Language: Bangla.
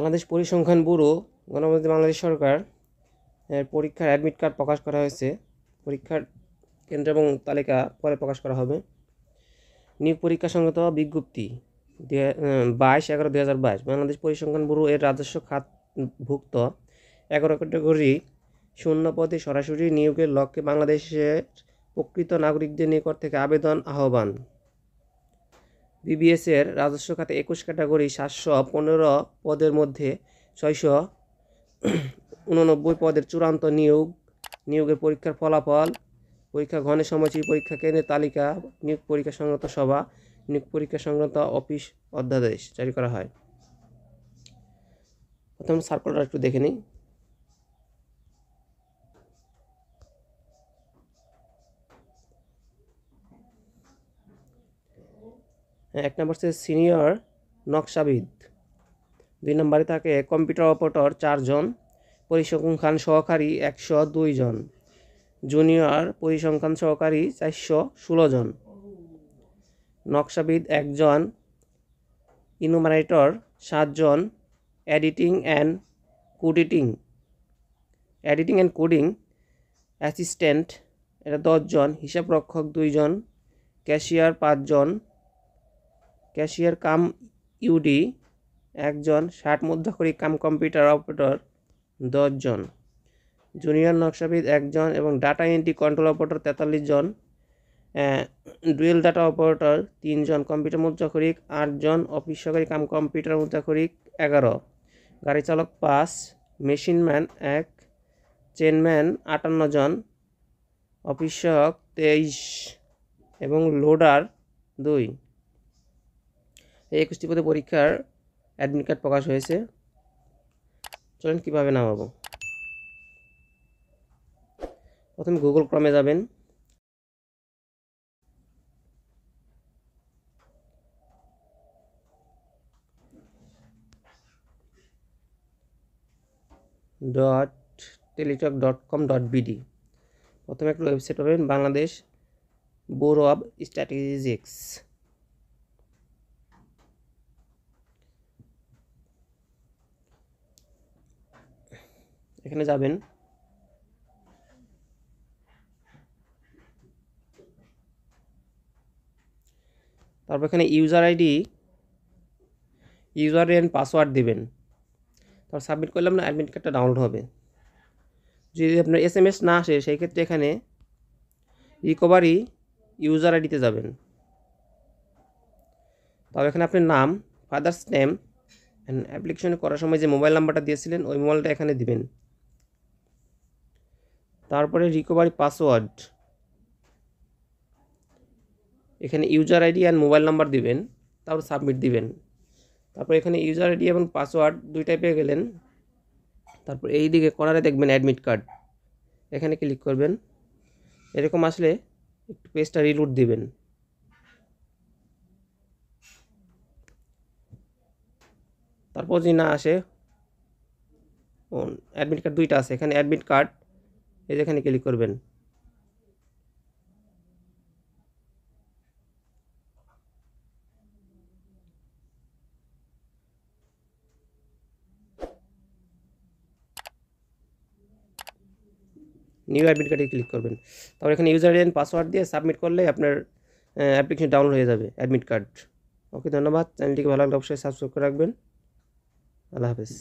বাংলাদেশ পরিসংখ্যান ব্যুরো গণপ্রজাতন্ত্রী বাংলাদেশ সরকার পরীক্ষার অ্যাডমিট কার্ড প্রকাশ করা হয়েছে। পরীক্ষার কেন্দ্র এবং তালিকা পরে প্রকাশ করা হবে। নিয়োগ পরীক্ষা সংক্রান্ত বিজ্ঞপ্তি 22/11/2022 বাংলাদেশ পরিসংখ্যান ব্যুরো এর রাজস্ব খাতভুক্ত 11 ক্যাটাগরি শূন্য পদে সরাসরি নিয়োগের লক্ষ্যে বাংলাদেশের প্রকৃত নাগরিকদের নিকট থেকে আবেদন আহ্বান। বিবিএস এর রাজস্ব খাতে 21 ক্যাটাগরি 715 পদের মধ্যে 689 পদের চূড়ান্ত নিয়োগের পরীক্ষার ফলাফল, পরীক্ষা গ্রহণের সময়সূচি, পরীক্ষা কেন্দ্রের তালিকা, নিয়োগ পরীক্ষা সংক্রান্ত সভা, নিয়োগ পরীক্ষা সংক্রান্ত অফিস অধ্যাদেশ জারি করা হয়। প্রথম সার্কুলার একটু দেখে নিই। এক নম্বর হচ্ছে সিনিয়র নকশাবিদ, 2 নম্বরে থাকে কম্পিউটার অপারেটর 4 জন, পরিসংখ্যান সহকারী 102 জন, জুনিয়র পরিসংখ্যান সহকারী 416 জন, নকশাবিদ 1 জন, ইনুমারেটর 7 জন, এডিটিং অ্যান্ড কোডিং অ্যাসিস্ট্যান্ট 10 জন, হিসাবরক্ষক 2 জন, ক্যাশিয়ার 5 জন, ক্যাশিয়ার কাম ইউডি 1 জন, 60 মুদ্রাক্ষরী কাম কম্পিউটার অপারেটর 10 জন, জুনিয়র নকশাবিদ 1 জন এবং ডাটা এন্ট্রি কন্ট্রোল অপারেটর 43 জন, ডুয়েল ডাটা অপারেটর 3 জন, কম্পিউটার মুদ্রাক্ষরিক 8 জন, অফিস সহকারী কাম কম্পিউটার মুদ্রাক্ষরিক 11, গাড়ি চালক 5, মেশিনম্যান 1, চেনম্যান 58 জন, অফিস সহক 23 এবং লোডার 2। এই 21টি পদে পরীক্ষার অ্যাডমিট কার্ড প্রকাশ হয়েছে। চলেন কীভাবে নামাবো। প্রথমে গুগল ক্রমে যাবেন, .teletalk.com.bd। প্রথমে একটা ওয়েবসাইট পাবেন, বাংলাদেশ ব্যুরো অব স্ট্যাটিস্টিক্স। এখানে যাবেন, তারপর এখানে ইউজার এন্ড পাসওয়ার্ড দিবেন। তারপর সাবমিট করলাম না, অ্যাডমিট কার্ডটা ডাউনলোড হবে। যদি আপনার SMS না আসে সেই ক্ষেত্রে এখানে রিকভারি ইউজার আইডিতে যাবেন। তারপর এখানে আপনার নাম, ফাদার্স নেম, অ্যাপ্লিকেশন করার সময় যে মোবাইল নাম্বারটা দিয়েছিলেন ওই মোবাইলটা এখানে দিবেন। তারপরে রিকভারি পাসওয়ার্ড, এখানে user ID and mobile number দিবেন, তারপর সাবমিট দিবেন। তারপর এখানে ইউজার আইডি এবং পাসওয়ার্ড দুইটাই পেয়ে গেলেন। তারপর এই দিকে কর্নারে দেখবেন অ্যাডমিট কার্ড, এখানে ক্লিক করবেন। এরকম আসলে একটু পেজটা রিলোড দিবেন। তারপর যদি না আসে, অ্যাডমিট কার্ড দুইটা আছে, এখানে অ্যাডমিট কার্ড, এই যেখানে ক্লিক করবেন। নিউ অ্যাডমিট কার্ডে ক্লিক করবেন। তারপর এখানে ইউজার আইডি পাসওয়ার্ড দিয়ে সাবমিট করলে আপনার অ্যাপ্লিকেশন ডাউনলোড হয়ে যাবে, অ্যাডমিট কার্ড। ওকে, ধন্যবাদ। চ্যানেলটিকে ভালো লাগলে অবশ্যই সাবস্ক্রাইব করে রাখবেন। আল্লাহ হাফেজ।